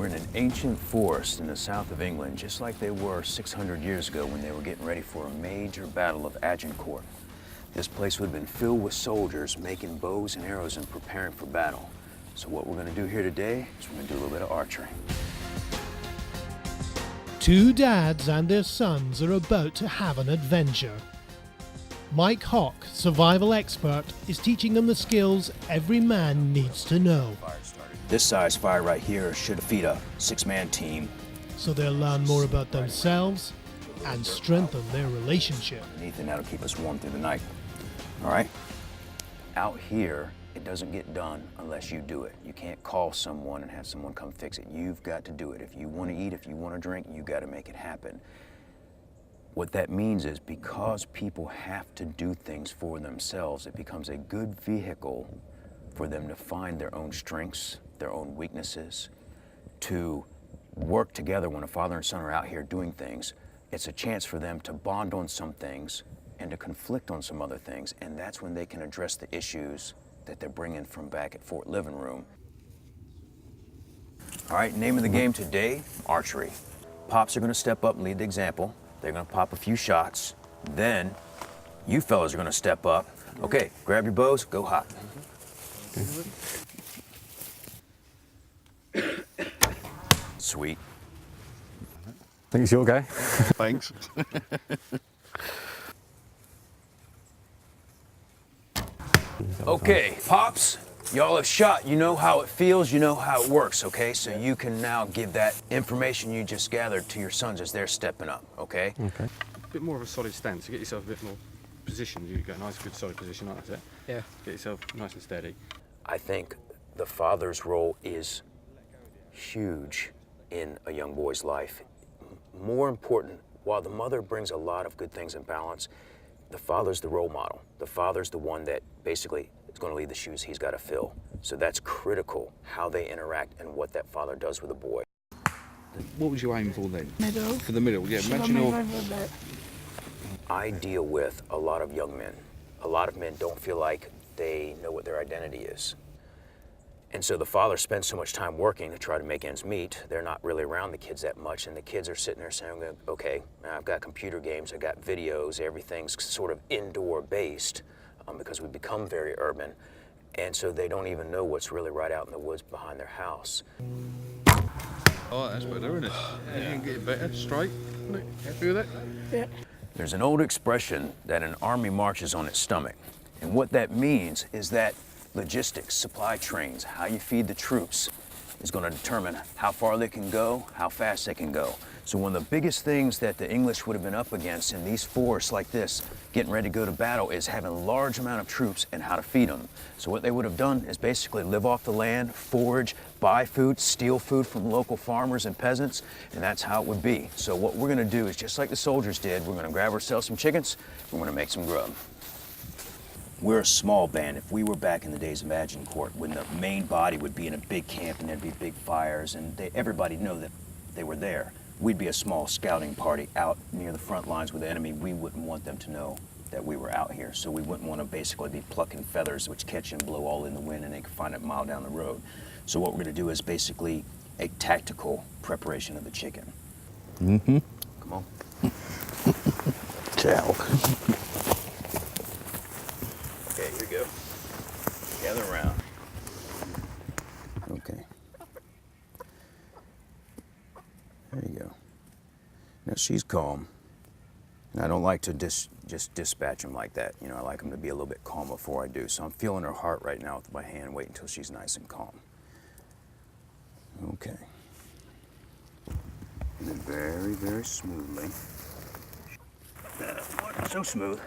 We're in an ancient forest in the south of England, just like they were 600 years ago when they were getting ready for a major battle of Agincourt. This place would have been filled with soldiers making bows and arrows and preparing for battle. So what we're going to do here today is we're going to do a little bit of archery. Two dads and their sons are about to have an adventure. Mykel Hawke, survival expert, is teaching them the skills every man needs to know. This size fire right here should feed a 6-man team. So they'll learn more about themselves and strengthen their relationship. And that'll keep us warm through the night. All right? Out here, it doesn't get done unless you do it. You can't call someone and have someone come fix it. You've got to do it. If you want to eat, if you want to drink, you got to make it happen. What that means is because people have to do things for themselves, it becomes a good vehicle for them to find their own strengths, their own weaknesses, to work together. When a father and son are out here doing things, it's a chance for them to bond on some things and to conflict on some other things, and that's when they can address the issues that they're bringing from back at Fort Living Room. All right, name of the game today, archery. Pops are gonna step up and lead the example. They're gonna pop a few shots. Then you fellas are gonna step up. Okay, grab your bows, go hot. Sweet. I think it's your go. Thanks. Okay, Pops, y'all have shot. You know how it feels, you know how it works, okay? So you can now give that information you just gathered to your sons as they're stepping up, okay? Okay. A bit more of a solid stance. You get yourself a bit more position. You get a nice, good, solid position, like that. Yeah. Get yourself nice and steady. I think the father's role is huge in a young boy's life. More important, while the mother brings a lot of good things in balance, the father's the role model. The father's the one that basically is going to lead the shoes he's got to fill. So that's critical, how they interact and what that father does with a boy. What was you aiming for then? Middle. For the middle, yeah. Should I Imagine move all... over a bit? I deal with a lot of young men. A lot of men don't feel like they know what their identity is. And so the father spends so much time working to try to make ends meet, they're not really around the kids that much, and the kids are sitting there saying, okay, I've got computer games, I've got videos, everything's sort of indoor based because we've become very urban, and so they don't even know what's really right out in the woods behind their house. Oh, that's better, isn't it? Yeah, you can get it better, straight. Happy with that? Yeah. There's an old expression that an army marches on its stomach, and what that means is that logistics, supply trains, how you feed the troops is going to determine how far they can go, how fast they can go. So one of the biggest things that the English would have been up against in these forests like this, getting ready to go to battle, is having a large amount of troops and how to feed them. So what they would have done is basically live off the land, forage, buy food, steal food from local farmers and peasants, and that's how it would be. So what we're going to do is just like the soldiers did, we're going to grab ourselves some chickens, we're going to make some grub. We're a small band. If we were back in the days of Agincourt, when the main body would be in a big camp and there'd be big fires and everybody know that they were there, we'd be a small scouting party out near the front lines with the enemy. We wouldn't want them to know that we were out here, so we wouldn't want to basically be plucking feathers which catch and blow all in the wind and they can find it a mile down the road. So what we're going to do is basically a tactical preparation of the chicken. Mm-hmm. Come on. Ciao. Okay, here we go. Gather around. Okay. There you go. Now she's calm. And I don't like to just dispatch them like that. You know, I like them to be a little bit calm before I do. So I'm feeling her heart right now with my hand. Wait until she's nice and calm. Okay. And then very, very smoothly. So smooth.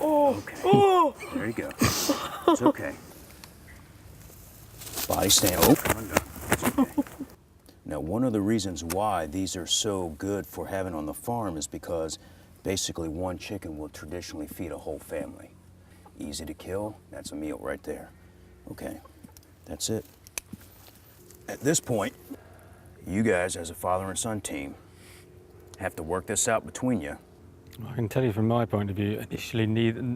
Oh, Okay. oh! There you go. It's okay. Body stand. Oh, it's okay. Now, one of the reasons why these are so good for having on the farm is because basically one chicken will traditionally feed a whole family. Easy to kill. That's a meal right there. Okay, that's it. At this point, you guys, as a father and son team, have to work this out between you. I can tell you from my point of view, initially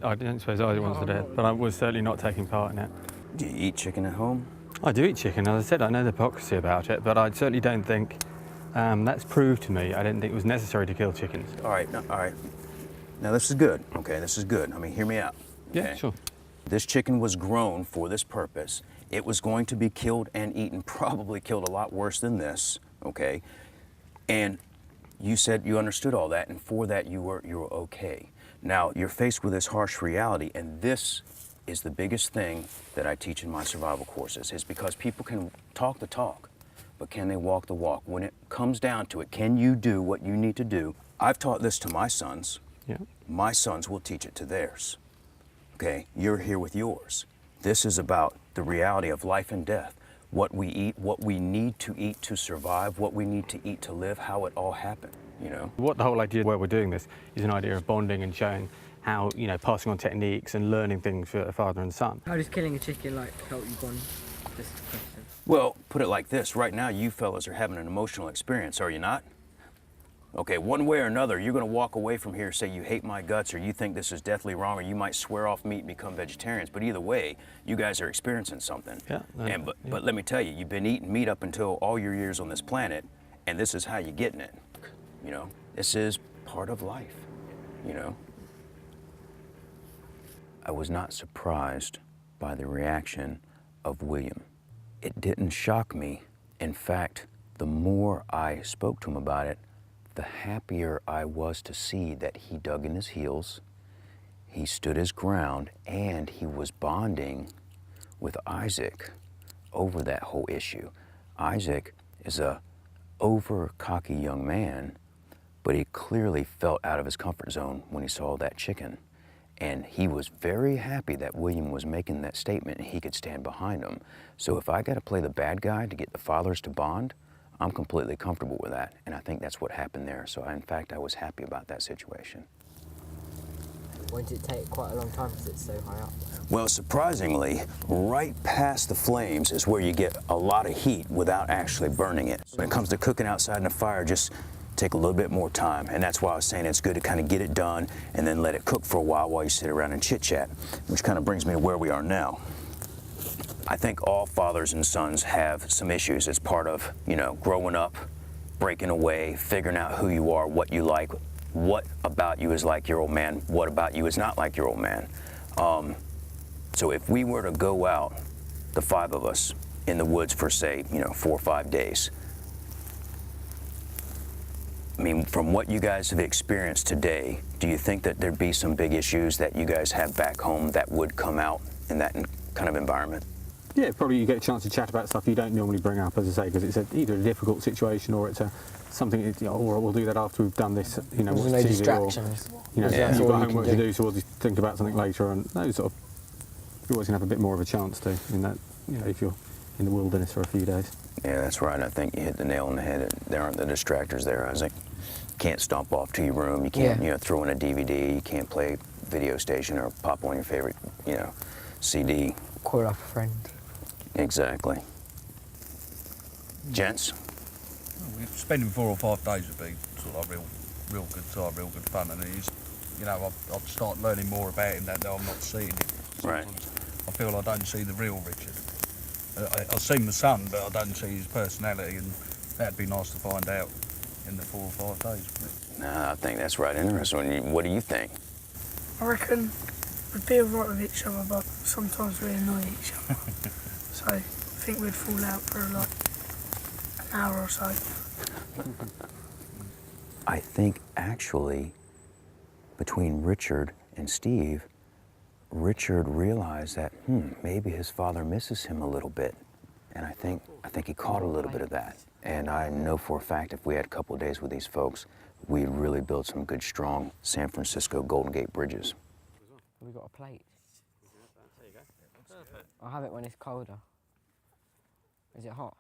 I don't suppose either one's there, but I was certainly not taking part in it. Do you eat chicken at home? I do eat chicken. As I said, I know the hypocrisy about it, but I certainly don't think that's proved to me. I didn't think it was necessary to kill chickens. All right, all right. Now this is good, okay? This is good. I mean, hear me out. Yeah, okay? sure. This chicken was grown for this purpose. It was going to be killed and eaten, probably killed a lot worse than this, okay? And you said you understood all that, and for that you were okay. Now you're faced with this harsh reality, and this is the biggest thing that I teach in my survival courses, is because people can talk the talk, but can they walk the walk? When it comes down to it, can you do what you need to do? I've taught this to my sons. Yeah. My sons will teach it to theirs. Okay, you're here with yours. This is about the reality of life and death. What we eat, what we need to eat to survive, what we need to eat to live, how it all happened, you know? What the whole idea where we're doing this is an idea of bonding and showing how, you know, passing on techniques and learning things for a father and son. How does killing a chicken like help you bond? This is the question. Well, put it like this. Right now, you fellas are having an emotional experience, are you not? Okay, one way or another, you're going to walk away from here, say you hate my guts, or you think this is deathly wrong, or you might swear off meat and become vegetarians. But either way, you guys are experiencing something. Yeah. But let me tell you, you've been eating meat up until all your years on this planet, and this is how you're getting it. You know, this is part of life, you know. I was not surprised by the reaction of William. It didn't shock me. In fact, the more I spoke to him about it, the happier I was to see that he dug in his heels, he stood his ground, and he was bonding with Isaac over that whole issue. Isaac is a over-cocky young man, but he clearly felt out of his comfort zone when he saw that chicken. And he was very happy that William was making that statement and he could stand behind him. So if I got to play the bad guy to get the fathers to bond, I'm completely comfortable with that. And I think that's what happened there. So in fact, I was happy about that situation. Why did it take quite a long time because it's so high up? Well, surprisingly, right past the flames is where you get a lot of heat without actually burning it. When it comes to cooking outside in a fire, just take a little bit more time. And that's why I was saying it's good to kind of get it done and then let it cook for a while you sit around and chit-chat, which kind of brings me to where we are now. I think all fathers and sons have some issues as part of, you know, growing up, breaking away, figuring out who you are, what you like, what about you is like your old man, what about you is not like your old man. So if we were to go out, the five of us, in the woods for, say, 4 or 5 days, I mean, from what you guys have experienced today, do you think that there'd be some big issues that you guys have back home that would come out in that kind of environment? Yeah, probably you get a chance to chat about stuff you don't normally bring up, as I say, because it's either a difficult situation or it's something, or we'll do that after we've done this, There's watch no TV, distractions. or, Yeah. you've got homework to do, so we'll just think about something later, and those sort of, you're always going to have a bit more of a chance to, in that, if you're in the wilderness for a few days. Yeah, that's right. I think you hit the nail on the head. There aren't the distractors there, Isaac. You can't stomp off to your room. You can't, throw in a DVD. You can't play video station or pop on your favorite, CD. Call up a friend. Exactly. Gents? Spending 4 or 5 days would be sort of real good time, real good fun, and it is, I'd start learning more about him that I'm not seeing him. Right. I feel I don't see the real Richard. I see my son, but I don't see his personality, and that'd be nice to find out in the 4 or 5 days, wouldn't it? Nah, I think that's right interesting. What do you think? I reckon we'd be alright with each other, but sometimes we annoy each other. So I think we'd fall out for like an hour or so. I think actually, between Richard and Steve, Richard realized that maybe his father misses him a little bit, and I think he caught a little bit of that. And I know for a fact if we had a couple of days with these folks, we'd really build some good, strong San Francisco Golden Gate bridges. Have we got a plate? There you go. I'll have it when it's colder. Is it hot?